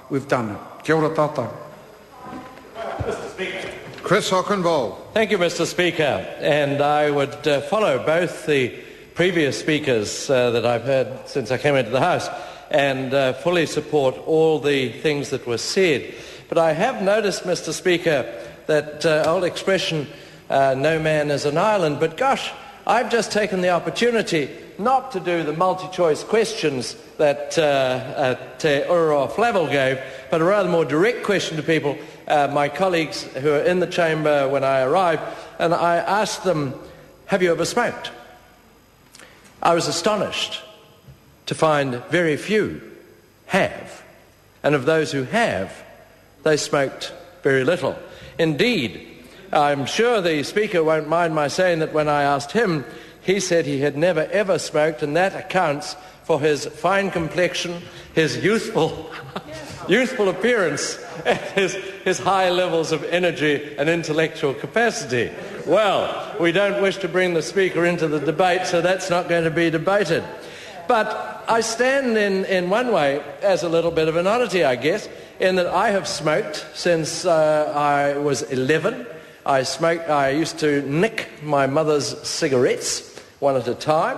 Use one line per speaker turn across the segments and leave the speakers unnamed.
We've done it. Kia ora tātou.
Mr. Speaker.
Chris Hockenville.
Thank you, Mr. Speaker. And I would follow both the previous speakers that I've heard since I came into the House and fully support all the things that were said. But I have noticed, Mr. Speaker, that old expression, no man is an island. But gosh, I've just taken the opportunity not to do the multi-choice questions that Urua Flavel gave, but a rather more direct question to people, my colleagues who are in the chamber when I arrived, and I asked them, have you ever smoked? I was astonished to find very few have, and of those who have, they smoked very little. Indeed, I'm sure the Speaker won't mind my saying that when I asked him, he said he had never ever smoked, and that accounts for his fine complexion, his youthful appearance, and his high levels of energy and intellectual capacity. Well, we don't wish to bring the Speaker into the debate, so that's not going to be debated. But I stand in one way as a little bit of an oddity, I guess, in that I have smoked since I was 11. I used to nick my mother's cigarettes, one at a time.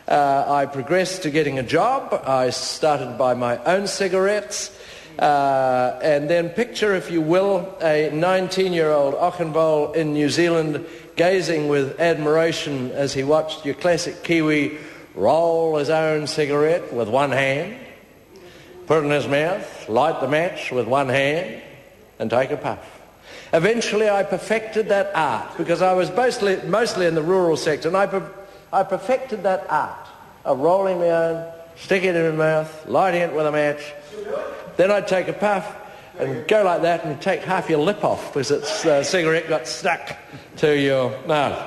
I progressed to getting a job. I started by my own cigarettes. And then picture, if you will, a 19-year-old Auchenville in New Zealand gazing with admiration as he watched your classic Kiwi roll his own cigarette with one hand, put it in his mouth, light the match with one hand, and take a puff. Eventually I perfected that art, because I was mostly in the rural sector, and I perfected that art of rolling my own, sticking it in my mouth, lighting it with a match. Then I'd take a puff and go like that and take half your lip off because the cigarette got stuck to your mouth.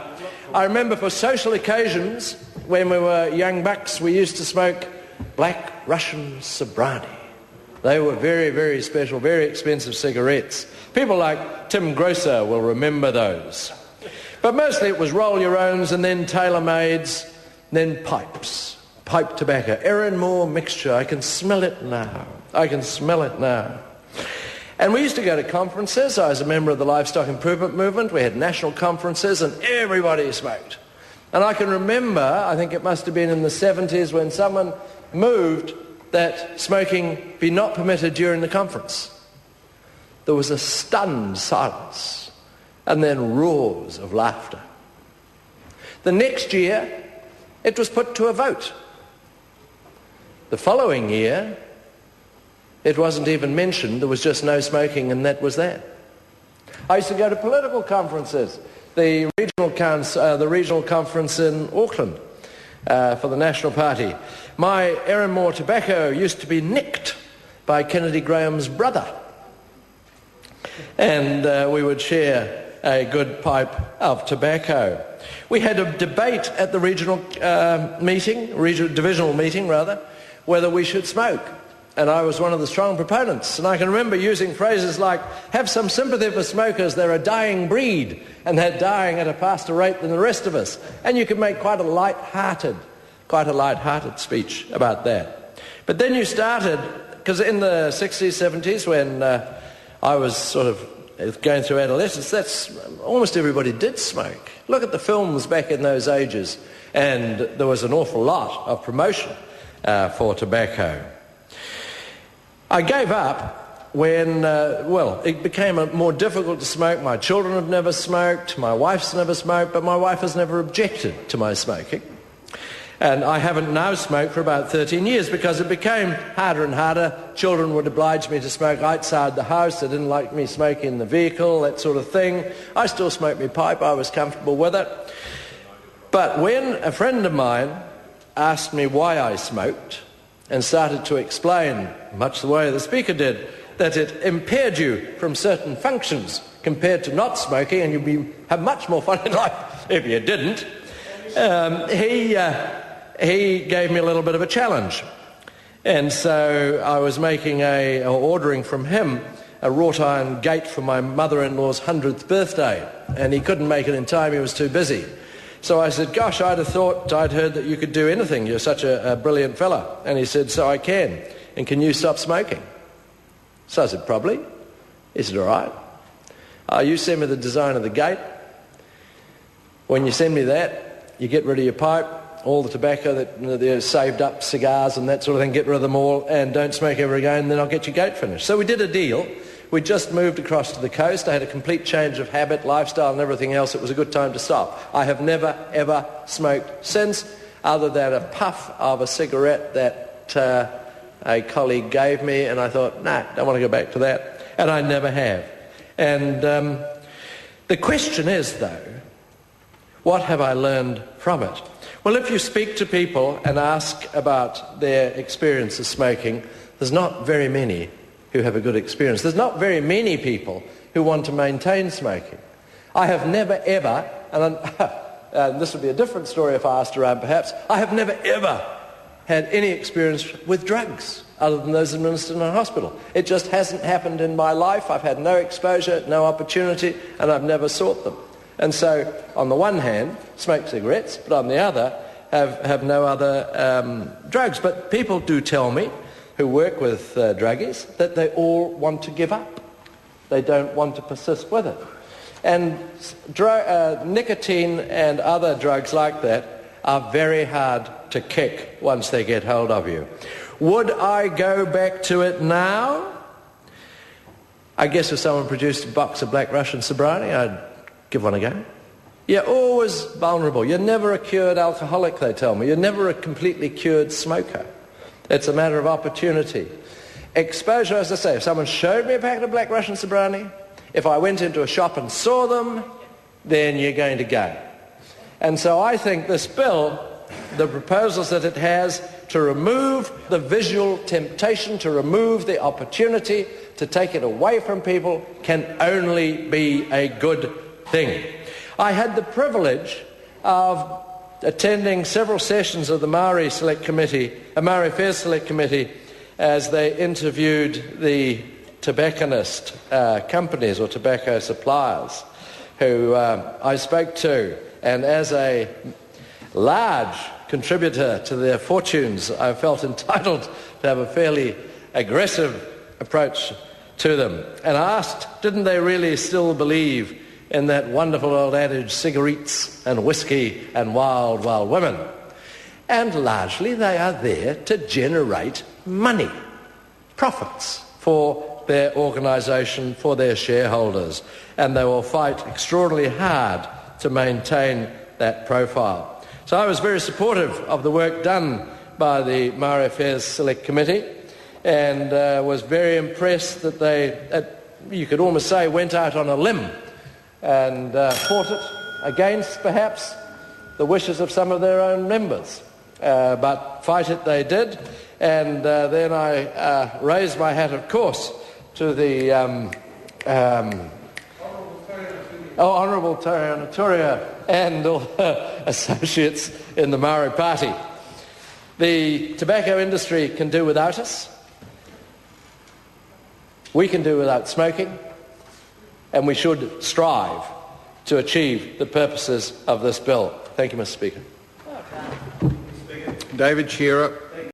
I remember for social occasions, when we were young bucks, we used to smoke Black Russian Sobrani. They were very, very special, very expensive cigarettes. People like Tim Grosser will remember those. But mostly it was roll your owns and then tailor-mades, then pipes, pipe tobacco. Erin Moore mixture, I can smell it now. I can smell it now. And we used to go to conferences. I was a member of the Livestock Improvement Movement. We had national conferences and everybody smoked. And I can remember, I think it must have been in the 70s, when someone moved that smoking be not permitted during the conference. There was a stunned silence and then roars of laughter. The next year, it was put to a vote. The following year, it wasn't even mentioned. There was just no smoking, and that was that. I used to go to political conferences. The regional conference in Auckland for the National Party. My Erin Moore tobacco used to be nicked by Kennedy Graham's brother. And we would share a good pipe of tobacco. We had a debate at the divisional meeting, whether we should smoke. And I was one of the strong proponents. And I can remember using phrases like, have some sympathy for smokers, they're a dying breed, and they're dying at a faster rate than the rest of us. And you could make quite a light-hearted speech about that. But then you started, because in the 60s, 70s, when I was sort of going through adolescence, that's almost everybody did smoke. Look at the films back in those ages, and there was an awful lot of promotion for tobacco. I gave up when, it became more difficult to smoke. My children have never smoked, my wife's never smoked, but my wife has never objected to my smoking. And I haven't now smoked for about 13 years because it became harder and harder. Children would oblige me to smoke outside the house. They didn't like me smoking in the vehicle, that sort of thing. I still smoked my pipe. I was comfortable with it. But when a friend of mine asked me why I smoked and started to explain, much the way the Speaker did, that it impaired you from certain functions compared to not smoking, and you'd have much more fun in life if you didn't, he gave me a little bit of a challenge. And so I was ordering from him a wrought iron gate for my mother-in-law's 100th birthday, and he couldn't make it in time, he was too busy. So I said, gosh, I'd heard that you could do anything, you're such a brilliant fella. And he said, so I can. and can you stop smoking? So I said, probably. He said, all right. You send me the design of the gate. When you send me that, you get rid of your pipe, all the tobacco, the saved up cigars and that sort of thing, get rid of them all and don't smoke ever again, and then I'll get your gate finished. So we did a deal. We just moved across to the coast. I had a complete change of habit, lifestyle and everything else. It was a good time to stop. I have never, ever smoked since, other than a puff of a cigarette that a colleague gave me, and I thought, nah, don't want to go back to that. And I never have. And the question is, though, what have I learned from it? Well, if you speak to people and ask about their experience of smoking, there's not very many who have a good experience. There's not very many people who want to maintain smoking. I have never ever, and this would be a different story if I asked around perhaps, I have never ever had any experience with drugs other than those administered in a hospital. It just hasn't happened in my life. I've had no exposure, no opportunity, and I've never sought them. And so, on the one hand, smoke cigarettes, but on the other, have no other drugs. But people do tell me, who work with druggies, that they all want to give up. They don't want to persist with it. And nicotine and other drugs like that are very hard to kick once they get hold of you. Would I go back to it now? I guess if someone produced a box of Black Russian sobriety, I'd give one a go. You're always vulnerable. You're never a cured alcoholic, they tell me. You're never a completely cured smoker. It's a matter of opportunity. Exposure, as I say, if someone showed me a packet of Black Russian sobriety, if I went into a shop and saw them, then you're going to go. And so I think this bill, the proposals that it has to remove the visual temptation, to remove the opportunity, to take it away from people, can only be a good thing. I had the privilege of attending several sessions of the Maori Affairs Select Committee as they interviewed the tobacconist companies or tobacco suppliers who I spoke to, and as a large contributor to their fortunes, I felt entitled to have a fairly aggressive approach to them. And I asked, didn't they really still believe in that wonderful old adage, cigarettes and whiskey and wild, wild women? And largely they are there to generate money, profits for their organisation, for their shareholders. And they will fight extraordinarily hard to maintain that profile. So I was very supportive of the work done by the Maori Affairs Select Committee, and was very impressed that they, you could almost say, went out on a limb and fought it against, perhaps, the wishes of some of their own members. But fight it they did, and then I raised my hat, of course, to the Honourable Tariana Turia and all her associates in the Maori Party. The tobacco industry can do without us. We can do without smoking, and we should strive to achieve the purposes of this bill. Thank you, Mr. Speaker.
David Shearer.